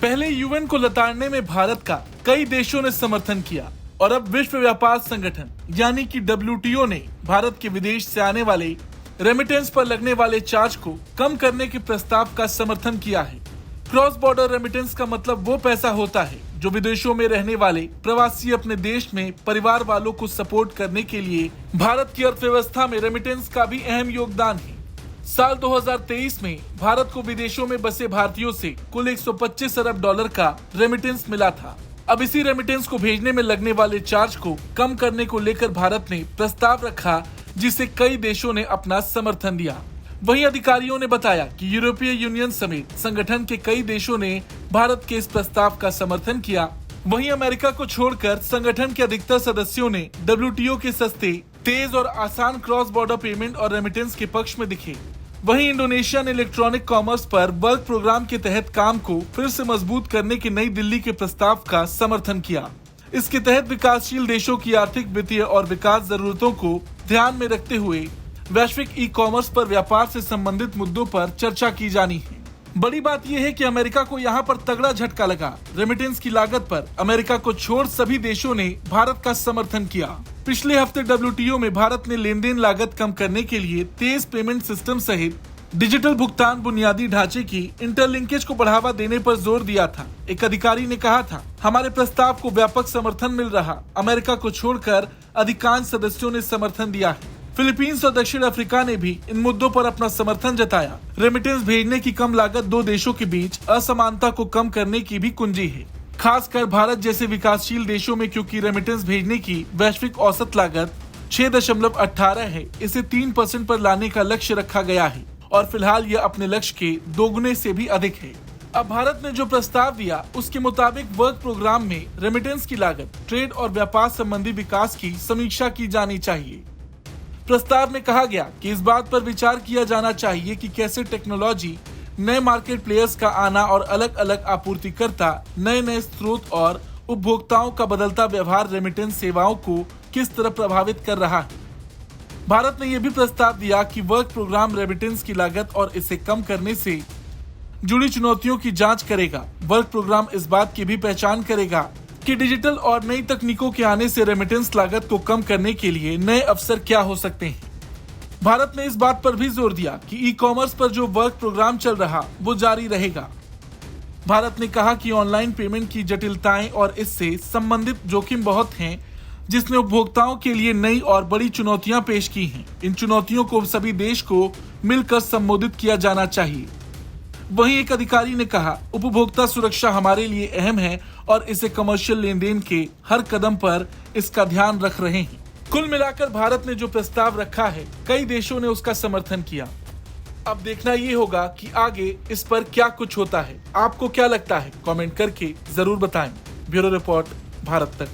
पहले यूएन को लताड़ने में भारत का कई देशों ने समर्थन किया और अब विश्व व्यापार संगठन यानी कि डब्ल्यूटीओ ने भारत के विदेश से आने वाले रेमिटेंस पर लगने वाले चार्ज को कम करने के प्रस्ताव का समर्थन किया है। क्रॉस बॉर्डर रेमिटेंस का मतलब वो पैसा होता है जो विदेशों में रहने वाले प्रवासी अपने देश में परिवार वालों को सपोर्ट करने के लिए भारत की अर्थव्यवस्था में रेमिटेंस का भी अहम योगदान है। साल 2023 में भारत को विदेशों में बसे भारतीयों से कुल 125 अरब डॉलर का रेमिटेंस मिला था। अब इसी रेमिटेंस को भेजने में लगने वाले चार्ज को कम करने को लेकर भारत ने प्रस्ताव रखा, जिसे कई देशों ने अपना समर्थन दिया। वहीं अधिकारियों ने बताया कि यूरोपीय यूनियन समेत संगठन के कई देशों ने भारत के इस प्रस्ताव का समर्थन किया। वहीं अमेरिका को छोड़कर संगठन के अधिकतर सदस्यों ने डब्ल्यूटीओ के सस्ते, तेज और आसान क्रॉस बॉर्डर पेमेंट और रेमिटेंस के पक्ष में दिखे। वहीं इंडोनेशिया ने इलेक्ट्रॉनिक कॉमर्स पर वर्क प्रोग्राम के तहत काम को फिर से मजबूत करने के नई दिल्ली के प्रस्ताव का समर्थन किया। इसके तहत विकासशील देशों की आर्थिक, वित्तीय और विकास जरूरतों को ध्यान में रखते हुए वैश्विक ई कॉमर्स पर व्यापार से संबंधित मुद्दों पर चर्चा की जानी है। बड़ी बात यह है कि अमेरिका को यहाँ पर तगड़ा झटका लगा। रेमिटेंस की लागत पर अमेरिका को छोड़ सभी देशों ने भारत का समर्थन किया। पिछले हफ्ते डब्ल्यूटीओ में भारत ने लेन देन लागत कम करने के लिए तेज पेमेंट सिस्टम सहित डिजिटल भुगतान बुनियादी ढांचे की इंटरलिंकेज को बढ़ावा देने पर जोर दिया था। एक अधिकारी ने कहा था, हमारे प्रस्ताव को व्यापक समर्थन मिल रहा। अमेरिका को छोड़कर अधिकांश सदस्यों ने समर्थन दिया है। फिलीपींस और दक्षिण अफ्रीका ने भी इन मुद्दों पर अपना समर्थन जताया। रेमिटेंस भेजने की कम लागत दो देशों के बीच असमानता को कम करने की भी कुंजी है, खासकर भारत जैसे विकासशील देशों में, क्योंकि रेमिटेंस भेजने की वैश्विक औसत लागत 6.18 है। इसे 3% पर लाने का लक्ष्य रखा गया है और फिलहाल यह अपने लक्ष्य के दोगुने से भी अधिक है। अब भारत ने जो प्रस्ताव दिया उसके मुताबिक वर्क प्रोग्राम में रेमिटेंस की लागत, ट्रेड और व्यापार संबंधी विकास की समीक्षा की जानी चाहिए। प्रस्ताव में कहा गया कि इस बात पर विचार किया जाना चाहिए कि कैसे टेक्नोलॉजी, नए मार्केट प्लेयर्स का आना और अलग अलग आपूर्तिकर्ता, नए स्रोत और उपभोक्ताओं का बदलता व्यवहार रेमिटेंस सेवाओं को किस तरह प्रभावित कर रहा है। भारत ने यह भी प्रस्ताव दिया कि वर्क प्रोग्राम रेमिटेंस की लागत और इसे कम करने से जुड़ी चुनौतियों की जांच करेगा। वर्क प्रोग्राम इस बात की भी पहचान करेगा कि डिजिटल और नई तकनीकों के आने से रेमिटेंस लागत को कम करने के लिए नए अवसर क्या हो सकते हैं। भारत ने इस बात पर भी जोर दिया कि ई कॉमर्स पर जो वर्क प्रोग्राम चल रहा वो जारी रहेगा। भारत ने कहा कि ऑनलाइन पेमेंट की जटिलताएं और इससे संबंधित जोखिम बहुत हैं, जिसने उपभोक्ताओं के लिए नई और बड़ी चुनौतियां पेश की हैं। इन चुनौतियों को सभी देश को मिलकर संबोधित किया जाना चाहिए। वहीं एक अधिकारी ने कहा, उपभोक्ता सुरक्षा हमारे लिए अहम है और इसे कमर्शियल लेन देन के हर कदम पर इसका ध्यान रख रहे हैं। कुल मिलाकर भारत ने जो प्रस्ताव रखा है, कई देशों ने उसका समर्थन किया। अब देखना ये होगा कि आगे इस पर क्या कुछ होता है। आपको क्या लगता है? कमेंट करके जरूर बताएं। ब्यूरो रिपोर्ट, भारत तक।